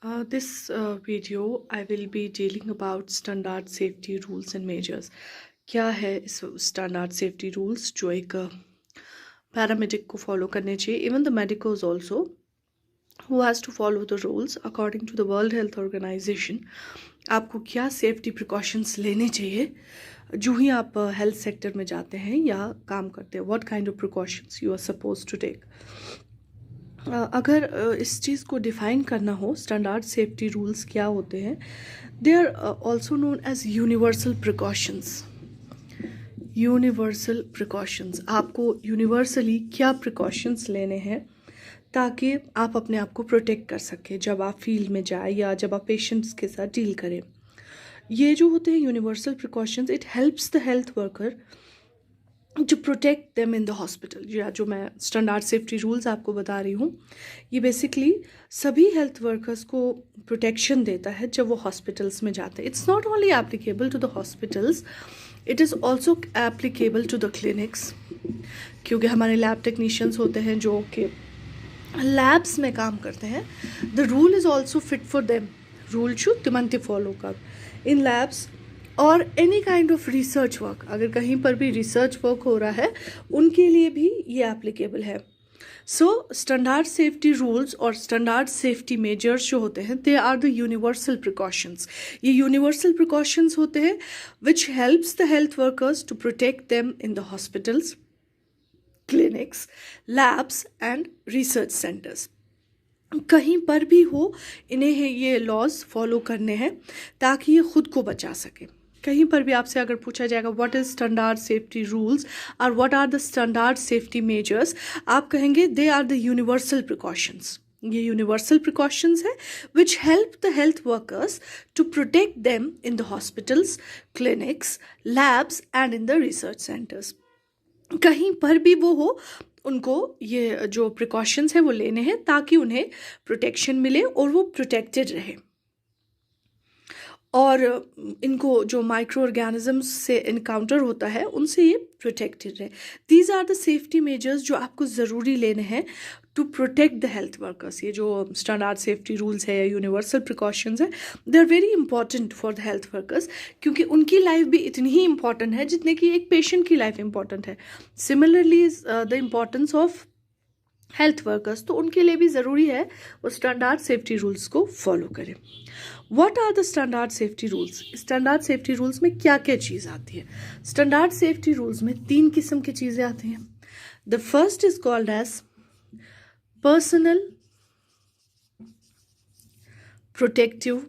This video I will be dealing about standard safety rules and measures. क्या है इस standard safety rules जो एक पैरामेडिक को फॉलो करने चाहिए. Even the medicos also who has to follow the rules according to the World Health Organization. आपको क्या सेफ्टी प्रिकॉशंस लेने चाहिए जो ही आप हेल्थ सेक्टर में जाते हैं या काम करते हैं. What kind of precautions you are suppose to take. अगर इस चीज़ को डिफ़ाइन करना हो स्टैंडर्ड सेफ्टी रूल्स क्या होते हैं. They are also known as universal precautions. Universal precautions, आपको यूनिवर्सली क्या प्रिकॉशंस लेने हैं ताकि आप अपने आप को प्रोटेक्ट कर सकें जब आप फील्ड में जाए या जब आप पेशेंट्स के साथ डील करें. ये जो होते हैं universal precautions, it helps the health worker to protect them in the hospital. या जो मैं स्टैंडर्ड सेफ्टी रूल्स आपको बता रही हूँ, ये बेसिकली सभी हेल्थ वर्कर्स को प्रोटेक्शन देता है जब वो हॉस्पिटल्स में जाते हैं. It's not only applicable to the hospitals, it is also applicable to the clinics. क्योंकि हमारे लैब टेक्नीशियंस होते हैं जो कि लैब्स में काम करते हैं. The rule is also fit for them. Rule छू तिमंती फॉलो कर इन लैब्स और any kind of research work. अगर कहीं पर भी रिसर्च वर्क हो रहा है उनके लिए भी ये एप्लीकेबल है. सो स्टैंडर्ड सेफ्टी रूल्स और स्टैंडर्ड सेफ्टी मेजर्स जो होते हैं they are the universal precautions. ये यूनिवर्सल प्रिकॉशंस होते हैं which helps the health workers to protect them in the hospitals, clinics, labs and research centres. कहीं पर भी हो इन्हें ये लॉज फॉलो करने हैं ताकि ये खुद को बचा सके. कहीं पर भी आपसे अगर पूछा जाएगा what is standard safety rules और what are the standard safety measures, आप कहेंगे they are the universal precautions. ये यूनिवर्सल प्रिकॉशंस है which help the health workers to protect them in the hospitals, clinics, labs and in the research centres. कहीं पर भी वो हो उनको ये जो प्रिकॉशंस है वो लेने हैं ताकि उन्हें प्रोटेक्शन मिले और वो प्रोटेक्टेड रहे. और इनको जो माइक्रो ऑर्गेनिजम्स से इनकाउंटर होता है उनसे ये प्रोटेक्टेड रहे. These are the safety measures जो आपको ज़रूरी लेने हैं to protect the health workers. ये जो स्टैंडर्ड सेफ्टी रूल्स है या यूनिवर्सल प्रिकॉशंस है they are very important for the health workers क्योंकि उनकी लाइफ भी इतनी ही इंपॉर्टेंट है जितने कि एक पेशेंट की लाइफ इंपॉर्टेंट है. Similarly the importance of health workers, तो उनके लिए भी ज़रूरी है वो स्टैंडर्ड सेफ्टी रूल्स को फॉलो करें. What are the standard safety rules. Standard safety rules में क्या क्या चीज़ आती है. स्टैंडर्ड सेफ्टी रूल्स में 3 किस्म की चीज़ें आती हैं. The first is called as personal protective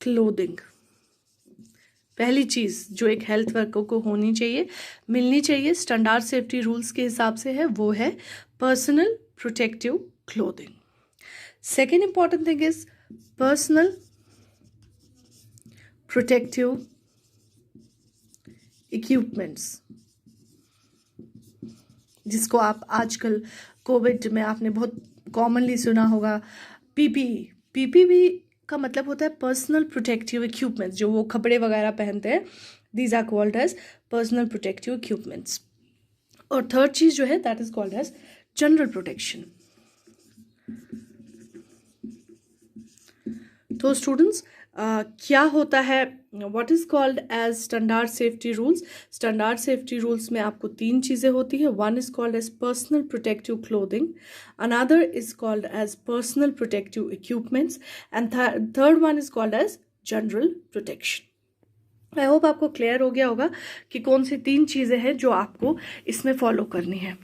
clothing. पहली चीज़ जो एक हेल्थ वर्कर को होनी चाहिए, मिलनी चाहिए स्टैंडर्ड सेफ्टी रूल्स के हिसाब से है, वो है personal protective clothing. Second important thing is personal protective equipments, जिसको आप आजकल कोविड में आपने बहुत कॉमनली सुना होगा पीपीई. पीपीई का मतलब होता है पर्सनल प्रोटेक्टिव इक्विपमेंट्स. जो वो कपड़े वगैरह पहनते हैं these are called as personal protective equipments. और थर्ड चीज जो है that is called as general protection. तो स्टूडेंट्स क्या होता है, what is called as standard safety rules. Standard safety rules में आपको 3 चीज़ें होती है. One is called as personal protective clothing, another is called as personal protective equipments and third one is called as general protection. I hope आपको clear हो गया होगा कि कौन सी 3 चीज़ें हैं जो आपको इसमें फॉलो करनी है.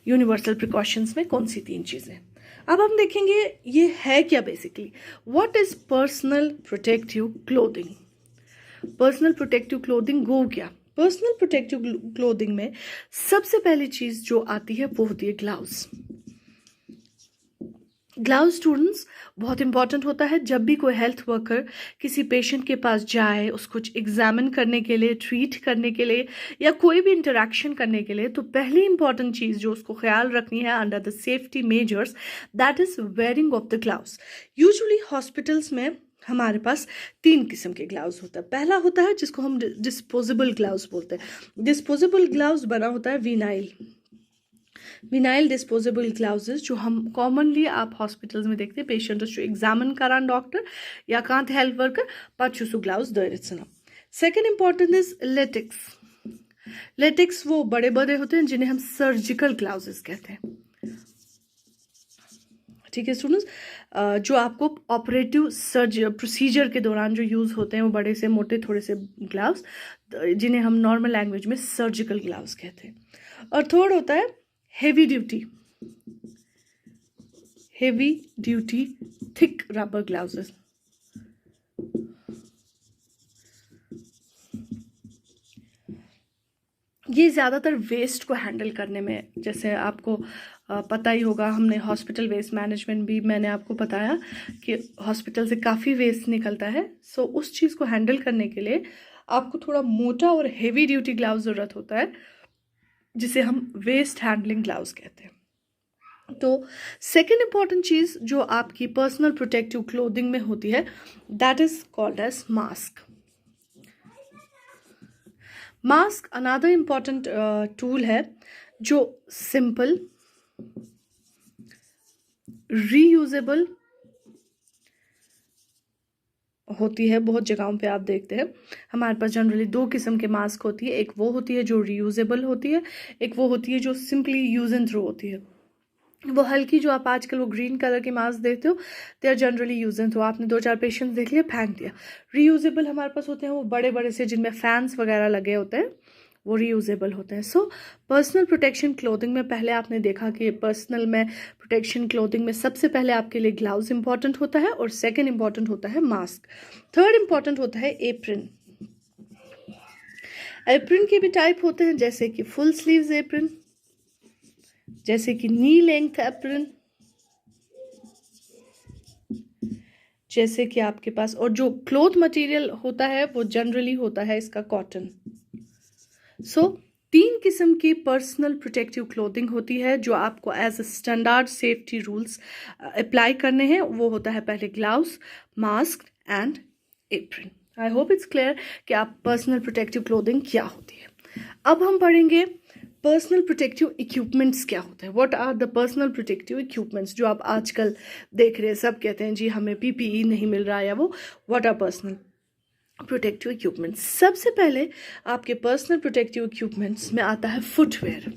यूनिवर्सल प्रिकॉशंस में कौन सी 3 चीज़ें. अब हम देखेंगे ये है क्या basically. What is personal protective clothing. Personal protective clothing गो क्या. पर्सनल प्रोटेक्टिव क्लोथिंग में सबसे पहली चीज जो आती है वो होती है ग्लव्स. ग्लव्स स्टूडेंट्स बहुत इंपॉर्टेंट होता है जब भी कोई हेल्थ वर्कर किसी पेशेंट के पास जाए उसको एग्जामिन करने के लिए, ट्रीट करने के लिए या कोई भी इंटरेक्शन करने के लिए. तो पहली इंपॉर्टेंट चीज़ जो उसको ख्याल रखनी है under the safety measures that is wearing of the gloves. Usually hospitals में हमारे पास 3 किस्म के ग्लव्स होता है. पहला होता है जिसको हम डिस्पोजेबल ग्लव्स बोलते हैं. डिस्पोजेबल ग्लव्स बना होता है विनाइल. विनाइल डिस्पोजेबल ग्लाउजेस जो हम कॉमनली आप हॉस्पिटल्स में देखते हैं पेशेंट्स जो एग्जामिन करान डॉक्टर या कांत हेल्थ वर्कर पच्चू सु ग्लाउज दरित second important is latex. Latex वो बड़े बड़े होते हैं जिन्हें हम सर्जिकल ग्लाउजेस कहते हैं, ठीक है स्टूडेंट्स, जो आपको ऑपरेटिव प्रोसीजर के दौरान जो यूज़ होते हैं वो बड़े से मोटे थोड़े से ग्लव्स जिन्हें हम नॉर्मल लैंग्वेज में सर्जिकल ग्लव्स कहते हैं। और थर्ड होता है heavy duty thick rubber gloves. ये ज़्यादातर वेस्ट को हैंडल करने में, जैसे आपको पता ही होगा, हमने हॉस्पिटल वेस्ट मैनेजमेंट भी मैंने आपको बताया कि हॉस्पिटल से काफ़ी वेस्ट निकलता है। सो उस चीज़ को हैंडल करने के लिए आपको थोड़ा मोटा और हेवी ड्यूटी ग्लव्स ज़रूरत होता है जिसे हम वेस्ट हैंडलिंग ग्लव्स कहते हैं। तो सेकेंड इंपॉर्टेंट चीज़ जो आपकी पर्सनल प्रोटेक्टिव क्लोथिंग में होती है that is called as mask. Mask another important tool है जो सिंपल, रीयूजेबल होती है। बहुत जगहों पे आप देखते हैं हमारे पास जनरली दो किस्म के मास्क होती है, एक वो होती है जो रीयूजेबल होती है, एक वो होती है जो सिंपली यूज एंड थ्रो होती है। वो हल्की जो आप आजकल वो ग्रीन कलर की मास्क देखते हो they are generally use and throw, आपने 2-4 पेशेंट्स देख लिया फेंक दिया। रीयूजेबल हमारे पास होते हैं वो बड़े बड़े से जिनमें फैंस वगैरह लगे होते हैं, वो रीयूजेबल होते हैं। सो पर्सनल प्रोटेक्शन क्लोथिंग में पहले आपने देखा कि पर्सनल में प्रोटेक्शन क्लोथिंग में सबसे पहले आपके लिए ग्लव्स इंपॉर्टेंट होता है और सेकेंड इंपॉर्टेंट होता है मास्क। थर्ड इंपॉर्टेंट होता है एप्रन। एप्रन के भी टाइप होते हैं जैसे कि फुल स्लीव्स एप्रन, जैसे कि नी लेंथ एप्रन, जैसे कि आपके पास, और जो क्लोथ मटेरियल होता है वो जनरली होता है इसका कॉटन। सो 3 किस्म की पर्सनल प्रोटेक्टिव क्लोथिंग होती है जो आपको as a standard safety rules apply करने हैं। वो होता है पहले gloves, mask and apron. I hope it's clear कि आप पर्सनल प्रोटेक्टिव क्लोथिंग क्या होती है। अब हम पढ़ेंगे पर्सनल प्रोटेक्टिव इक्विपमेंट्स क्या होते हैं। What are the personal protective equipments जो आप आजकल देख रहे हैं, सब कहते हैं जी हमें पीपीई नहीं मिल रहा है या वो, what are personal protective equipments. सबसे पहले आपके पर्सनल प्रोटेक्टिव इक्विपमेंट्स में आता है फुटवेयर।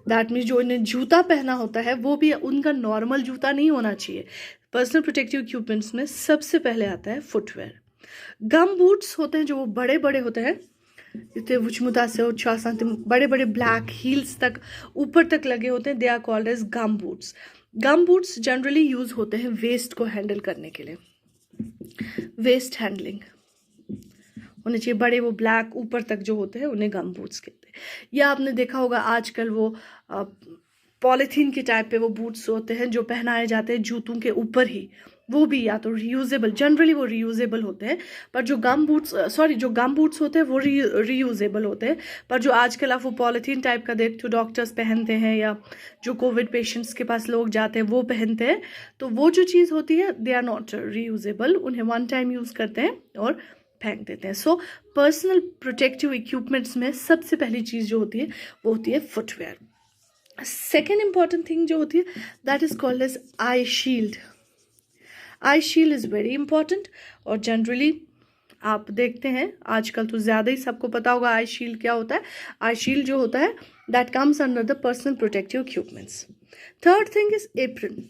दैट मीन्स जो इन्हें जूता पहना होता है वो भी उनका नॉर्मल जूता नहीं होना चाहिए। पर्सनल प्रोटेक्टिव इक्विपमेंट्स में सबसे पहले आता है फुटवेयर। गम बूट्स होते हैं जो वो बड़े बड़े होते हैं, इतने वुचमुदा से बड़े बड़े ब्लैक हील्स तक ऊपर तक लगे होते हैं, they are called as gum boots. Gum boots generally use होते हैं वेस्ट को हैंडल करने के लिए, वेस्ट हैंडलिंग होने चाहिए। बड़े वो ब्लैक ऊपर तक जो होते हैं उन्हें गम बूट्स कहते हैं। या आपने देखा होगा आजकल वो पॉलीथीन के टाइप पे वो बूट्स होते हैं जो पहनाए जाते हैं जूतों के ऊपर ही, वो भी या तो रीयूजेबल, जनरली वो रीयूजेबल होते हैं, पर जो गम बूट्स होते हैं वो रीयूजेबल होते हैं। पर जो आजकल आप वो पॉलीथीन टाइप का देखते हो डॉक्टर्स पहनते हैं या जो कोविड पेशेंट्स के पास लोग जाते हैं वो पहनते हैं, तो वो जो चीज़ होती है दे आर नॉट रीयूजेबल, उन्हें वन टाइम यूज़ करते हैं और फेंक देते हैं। सो पर्सनल प्रोटेक्टिव इक्विपमेंट्स में सबसे पहली चीज़ जो होती है वो होती है फुटवेयर। सेकेंड इंपॉर्टेंट थिंग जो होती है that is called as eye shield. Eye shield is very important और जनरली आप देखते हैं आजकल तो ज़्यादा ही सबको पता होगा आई शील्ड क्या होता है। आई शील्ड जो होता है that comes under the personal protective equipments. Third thing is apron.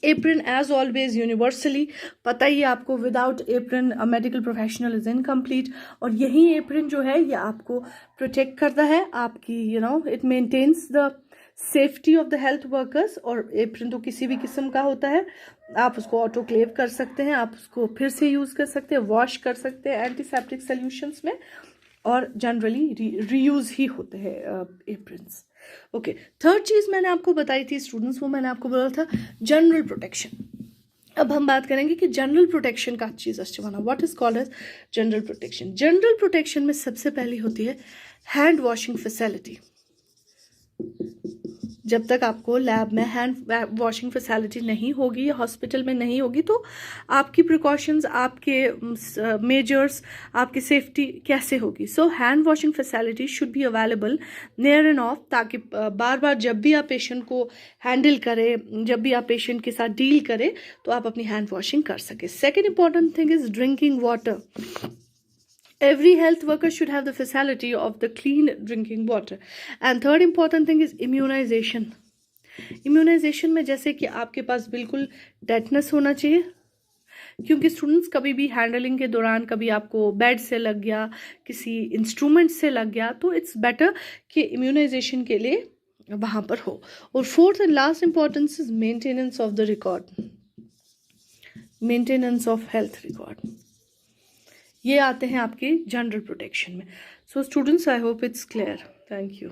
Apron as always universally पता ही आपको, without apron a medical professional is incomplete. और यही एप्रन जो है ये आपको प्रोटेक्ट करता है आपकी, it maintains the safety of the health workers. और एप्रन तो किसी भी किस्म का होता है, आप उसको ऑटोक्लेव कर सकते हैं, आप उसको फिर से यूज़ कर सकते हैं, वॉश कर सकते हैं एंटीसेप्टिक सॉल्यूशंस में, और जनरली रीयूज ही होते हैं एप्रन्स। ओके, थर्ड चीज़ मैंने आपको बताई थी स्टूडेंट्स, वो मैंने आपको बोला था जनरल प्रोटेक्शन। अब हम बात करेंगे कि जनरल प्रोटेक्शन का चीज़ अच्छी what is called as general protection. General protection में सबसे पहली होती है हैंड वॉशिंग फैसिलिटी। जब तक आपको लैब में हैंड वॉशिंग फैसिलिटी नहीं होगी या हॉस्पिटल में नहीं होगी, तो आपकी प्रिकॉशंस, आपके मेजर्स, आपकी सेफ्टी कैसे होगी? सो hand washing facility should be available near end of, ताकि बार बार जब भी आप पेशेंट को हैंडल करें, जब भी आप पेशेंट के साथ डील करें, तो आप अपनी हैंड वॉशिंग कर सकें। Second important thing is drinking water. Every health worker should have the facility of the clean drinking water. And third important thing is immunization. Immunization में जैसे कि आपके पास बिल्कुल टेटनस होना चाहिए, क्योंकि स्टूडेंट्स कभी भी हैंडलिंग के दौरान कभी आपको बेड से लग गया, किसी इंस्ट्रूमेंट से लग गया, तो इट्स बेटर कि इम्यूनाइजेशन के लिए वहाँ पर हो। और fourth and last importance is maintenance of the record, maintenance of health record. ये आते हैं आपके जनरल प्रोटेक्शन में। So students, I hope it's clear. Thank you.